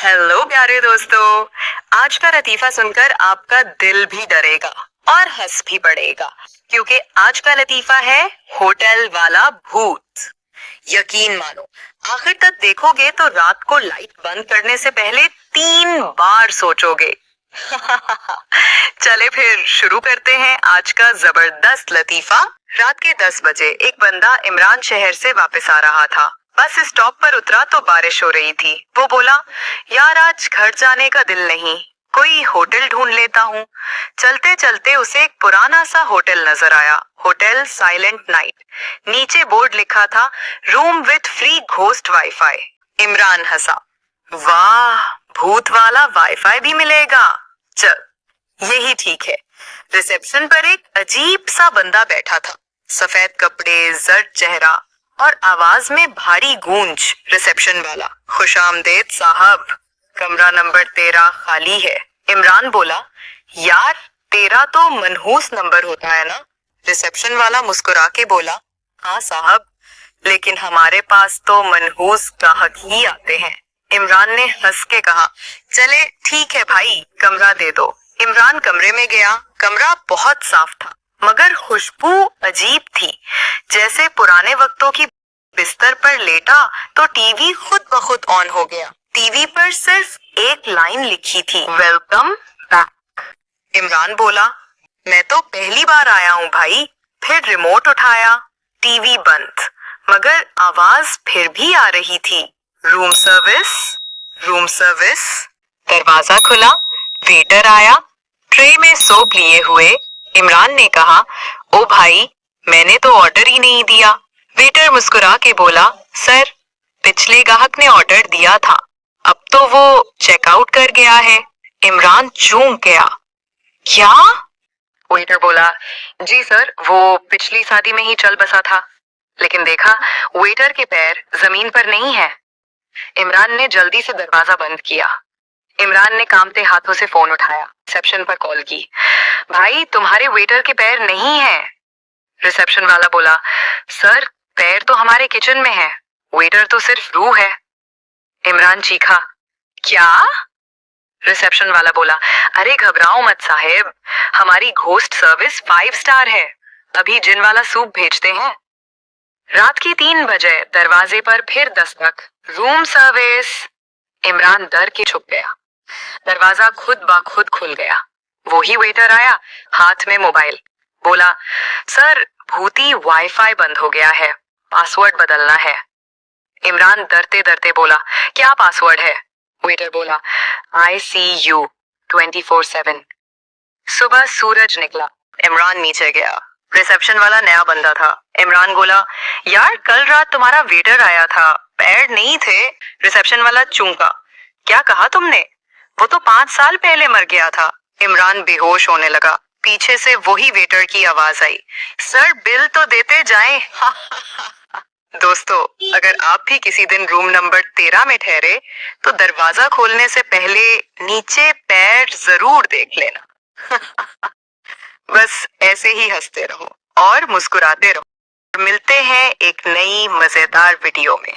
Hello प्यारे दोस्तों। आज का लतीफा सुनकर आपका दिल भी डरेगा और हंस भी पड़ेगा, क्योंकि आज का लतीफा है होटल वाला भूत। यकीन मानो, आखिर तक देखोगे तो रात को लाइट बंद करने से पहले 3 बार सोचोगे। चले फिर शुरू करते हैं आज का जबरदस्त लतीफा। रात के 10 बजे एक बंदा इमरान शहर से वापस आ रहा था। बस स्टॉप पर उतरा तो बारिश हो रही थी। वो बोला, यार आज घर जाने का दिल नहीं, कोई होटल ढूंढ लेता हूँ। चलते चलते उसे एक पुराना सा होटल नजर आया, होटल साइलेंट नाइट। नीचे बोर्ड लिखा था, room with free ghost wifi. Imran हंसा, वाह, भूत वाला वाईफाई भी मिलेगा। चल, यही ठीक है। रिसेप्शन पर एक अजीब सा बंदा बैठा था, सफेद कपड़े, जर्द चेहरा और आवाज में भारी गूंज। रिसेप्शन वाला, खुशामदेद साहब, कमरा नंबर 13 खाली है। इमरान बोला, यार 13 तो मनहूस नंबर होता है ना। रिसेप्शन वाला मुस्कुरा के बोला, हाँ साहब, लेकिन हमारे पास तो मनहूस ग्राहक ही आते हैं। इमरान ने हंस के कहा, चले ठीक है भाई, कमरा दे दो। इमरान कमरे में गया। कमरा बहुत साफ था, मगर खुशबू अजीब थी, जैसे पुराने वक्तों की। बिस्तर पर लेटा तो टीवी खुद ब खुद ऑन हो गया। टीवी पर सिर्फ एक लाइन लिखी थी, वेलकम बैक। इमरान बोला, मैं तो पहली बार आया हूँ भाई। फिर रिमोट उठाया, टीवी बंद, मगर आवाज फिर भी आ रही थी, रूम सर्विस, रूम सर्विस। दरवाजा खुला, वेटर आया, ट्रे में सोप लिए हुए। इमरान ने कहा, ओ भाई, मैंने तो ऑर्डर ही नहीं दिया। वेटर मुस्कुरा के बोला, सर, पिछले ग्राहक ने ऑर्डर दिया था, अब तो वो चेकआउट कर गया है। इमरान चूक गया, क्या? वेटर बोला, जी सर, वो पिछली शादी में ही चल बसा था, लेकिन देखा वेटर के पैर जमीन पर नहीं है। इमरान ने जल्दी से दरवाजा बंद किया। इमरान ने कांपते हाथों से फोन उठाया, रिसेप्शन पर कॉल की, भाई तुम्हारे वेटर के पैर नहीं है। रिसेप्शन वाला बोला, सर, पैर तो हमारे किचन में है, वेटर तो सिर्फ रूह है। इमरान चीखा, क्या? रिसेप्शन वाला बोला, अरे घबराओ मत साहेब, हमारी घोस्ट सर्विस 5 स्टार है, अभी जिन वाला सूप भेजते हैं। रात की 3 बजे दरवाजे पर फिर दस्तक, रूम सर्विस। इमरान डर के छुप गया। दरवाजा खुद ब खुद खुल गया। वो ही वेटर आया, हाथ में मोबाइल। बोला, सर, भूती वाईफाई बंद हो गया है, पासवर्ड बदलना है। इमरान डरते डरते बोला, क्या पासवर्ड है? वेटर बोला, ICU 24/7। सुबह सूरज निकला। इमरान नीचे गया। रिसेप्शन वाला नया बंदा था। इमरान बोला, यार कल रात तुम्हारा वेटर आया था, पैर नहीं थे। रिसेप्शन वाला चूंका, क्या कहा तुमने? वो तो 5 साल पहले मर गया था। इमरान बेहोश होने लगा। पीछे से वही वेटर की आवाज आई, सर बिल तो देते जाएं। दोस्तों, अगर आप भी किसी दिन रूम नंबर 13 में ठहरे तो दरवाजा खोलने से पहले नीचे पैर जरूर देख लेना। बस ऐसे ही हंसते रहो और मुस्कुराते रहो। मिलते हैं एक नई मजेदार वीडियो में।